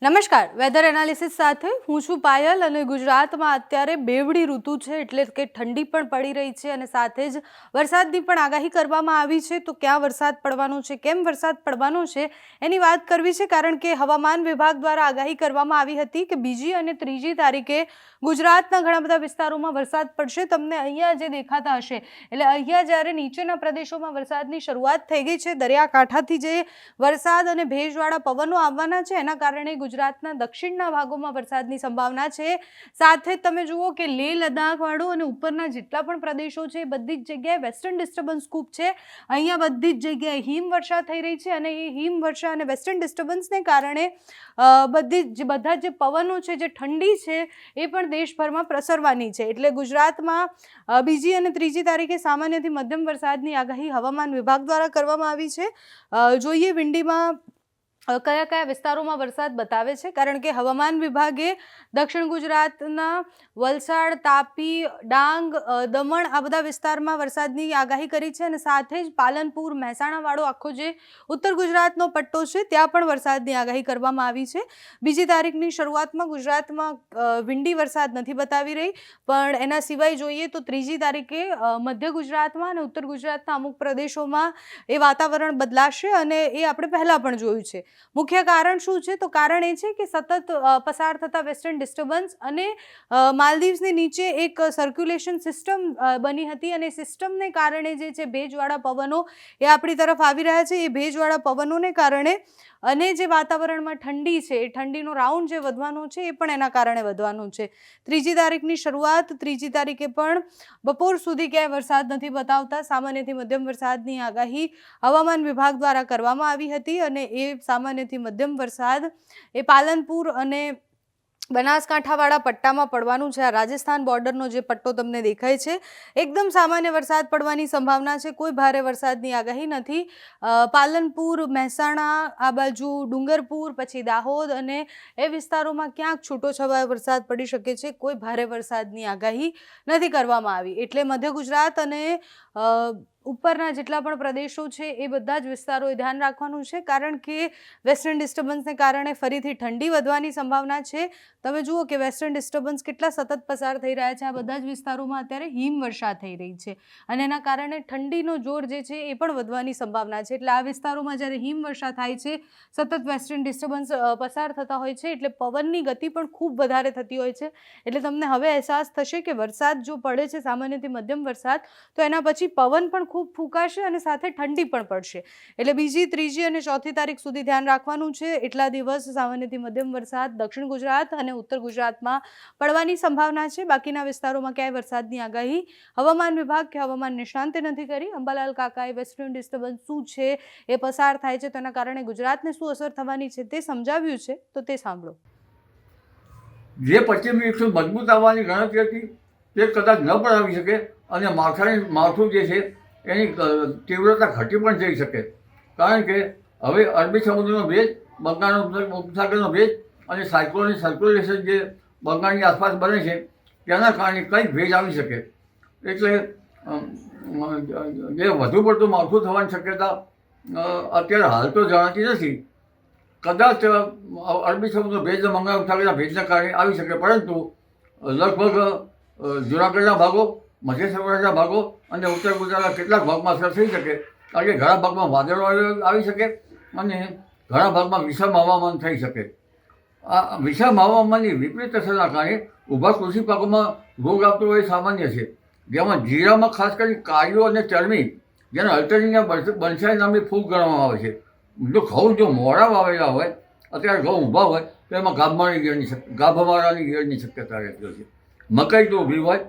નમસ્કાર, weather analysis સાથે હું છું પાયલ અને ગુજરાતમાં અત્યારે બેવડી ઋતુ છે એટલે કે ઠંડી પણ પડી રહી છે અને સાથે જ વરસાદની પણ આગાહી કરવામાં આવી છે. તો ક્યાં વરસાદ પડવાનો છે, કેમ વરસાદ પડવાનો છે એની વાત કરવી છે, કારણ કે હવામાન વિભાગ દ્વારા આગાહી કરવામાં આવી હતી કે બીજી અને ત્રીજી તારીખે ગુજરાતના ઘણા બધા વિસ્તારોમાં વરસાદ પડશે. તમને અહીંયા જે દેખાતા હશે એટલે અહીંયા જ્યારે નીચેના પ્રદેશોમાં વરસાદની શરૂઆત થઈ ગઈ છે, દરિયાકાંઠાથી જે વરસાદ અને ભેજવાળા પવનો આવવાના છે એના કારણે ગુજરાતના દક્ષિણના ભાગોમાં વરસાદની સંભાવના છે. સાથે તમે જુઓ કે લેહ લદ્દાખવાળો અને ઉપરના જેટલા પણ પ્રદેશો છે બધી જ જગ્યાએ વેસ્ટર્ન ડિસ્ટર્બન્સ ખૂબ છે. અહીંયા બધી જ જગ્યાએ હિમવર્ષા થઈ રહી છે અને એ હિમવર્ષા અને વેસ્ટર્ન ડિસ્ટર્બન્સને કારણે બધા જે પવનો છે, જે ઠંડી છે એ પણ દેશભરમાં પ્રસરવાની છે. એટલે ગુજરાતમાં બીજી અને ત્રીજી તારીખે સામાન્યથી મધ્યમ વરસાદની આગાહી હવામાન વિભાગ દ્વારા કરવામાં આવી છે. જોઈએ વિંડીમાં કયા કયા વિસ્તારોમાં વરસાદ બતાવે છે, કારણ કે હવામાન વિભાગે દક્ષિણ ગુજરાતના વલસાડ, તાપી, ડાંગ, દમણ આ બધા વિસ્તારમાં વરસાદની આગાહી કરી છે અને સાથે જ પાલનપુર, મહેસાણાવાળો આખો જે ઉત્તર ગુજરાતનો પટ્ટો છે ત્યાં પણ વરસાદની આગાહી કરવામાં આવી છે. બીજી તારીખની શરૂઆતમાં ગુજરાતમાં વિંડી વરસાદ નથી બતાવી રહી, પણ એના સિવાય જોઈએ તો ત્રીજી તારીખે મધ્ય ગુજરાતમાં અને ઉત્તર ગુજરાતના અમુક પ્રદેશોમાં એ વાતાવરણ બદલાશે અને એ આપણે પહેલાં પણ જોયું છે. મુખ્ય કારણ શું છે? તો કારણ એ છે કે સતત પસાર થતા વેસ્ટર્ન ડિસ્ટર્બન્સ અને માલદીવ્સની નીચે એક સર્ક્યુલેશન સિસ્ટમ બની હતી અને સિસ્ટમને કારણે જે છે ભેજવાળા પવનો એ આપણી તરફ આવી રહ્યા છે. એ ભેજવાળા પવનોને કારણે અને જે વાતાવરણમાં ઠંડી છે એ ઠંડીનો રાઉન્ડ જે વધવાનો છે એ પણ એના કારણે વધવાનું છે. ત્રીજી તારીખની શરૂઆત, ત્રીજી તારીખે પણ બપોર સુધી ક્યાંય વરસાદ નથી બતાવતા. સામાન્યથી મધ્યમ વરસાદની આગાહી હવામાન વિભાગ દ્વારા કરવામાં આવી હતી અને એ સામાન્યથી મધ્યમ વરસાદ એ પાલનપુર અને બનાસકાંઠાવાળા પટ્ટામાં પડવાનું છે. આ રાજસ્થાન બોર્ડરનો જે પટ્ટો તમને દેખાય છે એકદમ સામાન્ય વરસાદ પડવાની સંભાવના છે. કોઈ ભારે વરસાદની આગાહી નથી. પાલનપુર, મહેસાણા, આ બાજુ ડુંગરપુર, પછી દાહોદ અને એ વિસ્તારોમાં ક્યાંક છૂટો છવાયો વરસાદ પડી શકે છે. કોઈ ભારે વરસાદની આગાહી નથી કરવામાં આવી. એટલે મધ્ય ગુજરાત અને ઉપરના જેટલા પણ પ્રદેશો છે એ બધા જ વિસ્તારોએ ધ્યાન રાખવાનું છે, કારણ કે વેસ્ટર્ન ડિસ્ટર્બન્સને કારણે ફરીથી ઠંડી વધવાની સંભાવના છે. તમે જુઓ કે વેસ્ટર્ન ડિસ્ટર્બન્સ કેટલા સતત પસાર થઈ રહ્યા છે. આ બધા જ વિસ્તારોમાં અત્યારે હિમવર્ષા થઈ રહી છે અને એના કારણે ઠંડીનો જોર જે છે એ પણ વધવાની સંભાવના છે. એટલે આ વિસ્તારોમાં જ્યારે હિમવર્ષા થાય છે, સતત વેસ્ટર્ન ડિસ્ટર્બન્સ પસાર થતા હોય છે એટલે પવનની ગતિ પણ ખૂબ વધારે થતી હોય છે. એટલે તમને હવે અહેસાસ થશે કે વરસાદ જો પડે છે, સામાન્યથી મધ્યમ વરસાદ, તો એના પછી પવન પણ ખૂબ ફૂંકાશે અને સાથે ઠંડી પણ પડશે. એટલે બીજી, ત્રીજી અને ચોથી તારીખ સુધી ધ્યાન રાખવાનું છે. એટલા દિવસ સામાન્યથી મધ્યમ વરસાદ દક્ષિણ ગુજરાત અને ઉત્તર ગુજરાતમાં પડવાની સંભાવના છે. બાકીના વિસ્તારોમાં ક્યાંય વરસાદની આગાહી હવામાન વિભાગ કે હવામાન નિષ્ણાંતે નથી કરી. અંબાલાલ કાકાએ વેસ્ટર્ન ડિસ્ટર્બન્સ શું છે, એ પસાર થાય છે, તેના કારણે ગુજરાતને શું અસર થવાની છે તે સમજાવ્યું છે, તો તે સાંભળો. જે પશ્ચિમી વિક્ષેપ મજબૂત આવવાની ગણતરી હતી તે કદાચ ન પણ આવી શકે અને માળખું જે છે એની તીવ્રતા ઘટી પણ જઈ શકે, કારણ કે હવે અરબી સમુદ્રનો ભેજ, બંગાળનો ઉપસાગરનો ભેજ અને સાયક્લોનિક સર્ક્યુલેશન જે બંગાળની આસપાસ બને છે તેના કારણે કંઈક ભેજ આવી શકે. એટલે જે વધુ પડતું માવઠું થવાની શક્યતા અત્યારે હાલ તો જણાતી નથી. કદાચ અરબી સમુદ્ર ભેજ, બંગાળ ઉપસાગરના ભેજના કારણે આવી શકે, પરંતુ લગભગ જૂનાગઢના ભાગો, મધ્ય સૌરાષ્ટ્રના ભાગો અને ઉત્તર ગુજરાતના કેટલાક ભાગમાં અસર થઈ શકે. કારણ કે ઘણા ભાગમાં વાદળો આવી શકે અને ઘણા ભાગમાં વિષમ હવામાન થઈ શકે. આ વિષમ હવામાનની વિપરીત અસરના કારણે ઊભા કૃષિ પાકોમાં રોગ આવતો હોય સામાન્ય છે, જેમાં જીરામાં ખાસ કરીને કાળીઓ અને ચરમી, જેને અલ્ટરનિયા બનસાઈ નામની ફૂગ ગણવામાં આવે છે. જો ઘઉં જો મોડા વાવેલા હોય, અત્યારે ઘઉં ઊભા હોય તો એમાં ગાભમારાની ઈયળની શક્યતા રહેતી હોય છે. મકાઈ જો ઊભી હોય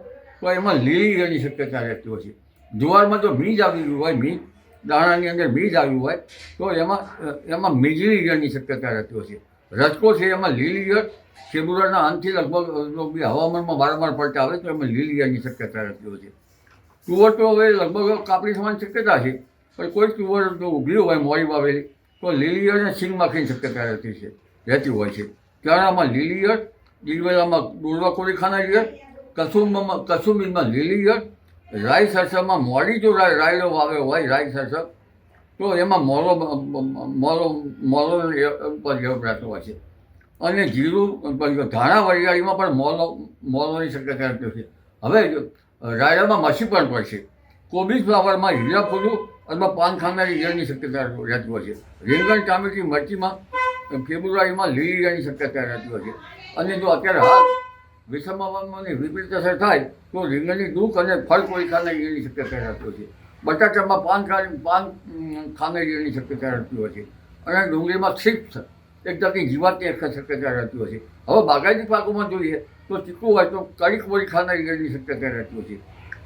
તો એમાં લીલી ઈયળની શક્યતા રહેતી હોય છે. જુવારમાં જો બીજ આવેલું હોય, બીજ દાણાની અંદર બીજ આવ્યું હોય તો એમાં મીજળી ઈયળની શક્યતા રહેતી હોય છે. રજકો છે એમાં લીલી ઈયળ, ફેબ્રુઆરીના અંતથી લગભગ હવામાનમાં વારંવાર પડતા આવે તો એમાં લીલી ઈયળની શક્યતા રહેતી હોય છે. તુવર તો હવે લગભગ કાપણી થવાની શક્યતા છે, પણ કોઈ તુવર જો ઊભી હોય મોડી વાવેલી તો લીલી ઈયળ અને સિંગ માખીની શક્યતા રહેતી હોય છે. ચણામાં લીલી ઈયળ, દિલવરામાં ડોડવા કોરીખાના ઈયળ, કસુંબીમાં લીલી ઈયળ, રાઈ સરસવમાં મોડી જો રાયડો વાવ્યો હોય, રાઈ સરસવ, તો એમાં મોરો ઉપર રહેતો હોય છે. અને જીરું ધાણા વરિયાળીમાં પણ મોલોની શક્યતા રહેતી છે. હવે રાયડામાં મસી પણ પડશે. કોબીજ ફ્લાવરમાં હીરા ફૂલું અથવા પાન ખાનારી ઈયળની શક્યતા રહેતી હોય છે. રીંગણ ટામેટી મરચીમાં ફેબ્રુઆરીમાં લીલી ઈયળની શક્યતા રહેતી હોય છે. અને જો અત્યારે હાલ વિષમ હવામાનની વિપરીત અસર થાય તો રીંગણની દુઃખ અને ફળ કોળી ખાનારી ઈયળની શક્યતા રહેતી હોય છે. બટાટામાં પાન ખાનારી ઈયળની શક્યતા રહેતી હોય છે. અને ડુંગળીમાં થ્રિપ્સ એક જાતની જીવાતની શક્યતા રહેતી હોય છે. હવે બાગાયતી પાકોમાં જોઈએ તો ચીકુ હોય તો કડી કોળી ખાનારી ઈયળની શક્યતા રહેતી હોય છે.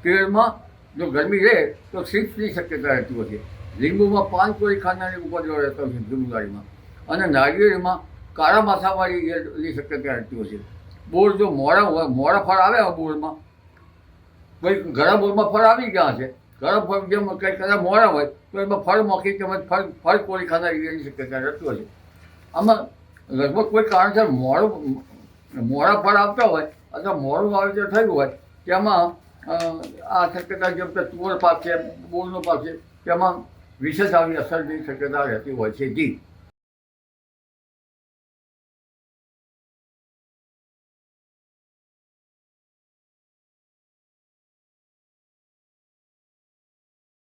કેળમાં જો ગરમી રહે તો થ્રિપ્સની શક્યતા રહેતી હોય છે. લીંબુમાં પાન કોળી ખાનારી ઉપદ્રવ રહેતા હોય છે ફેબ્રુઆરીમાં. અને નાળિયેરમાં કાળા માથાવાળી ઈયળની શક્યતા રહેતી હોય છે. બોર જો મોડા ફળ આવે બોરમાં, કોઈ ઘણા બોરમાં ફળ આવી ગયા છે, ઘણા ફળ જેમ કંઈ કદાચ મોડા હોય તો એમાં ફળ મોખી તેમજ ફળ કોળી ખાનારી ઈયળની શક્યતા રહેતી હોય છે. આમાં લગભગ કોઈ કારણસર મોડા ફળ આવતા હોય અથવા મોડું વાવેતર થયું હોય તેમાં આ શક્યતા જેમ કે તુવર પાક છે, બોરનો પાક છે તેમાં વિશેષ આવી અસરની શક્યતા રહેતી હોય છે. જી.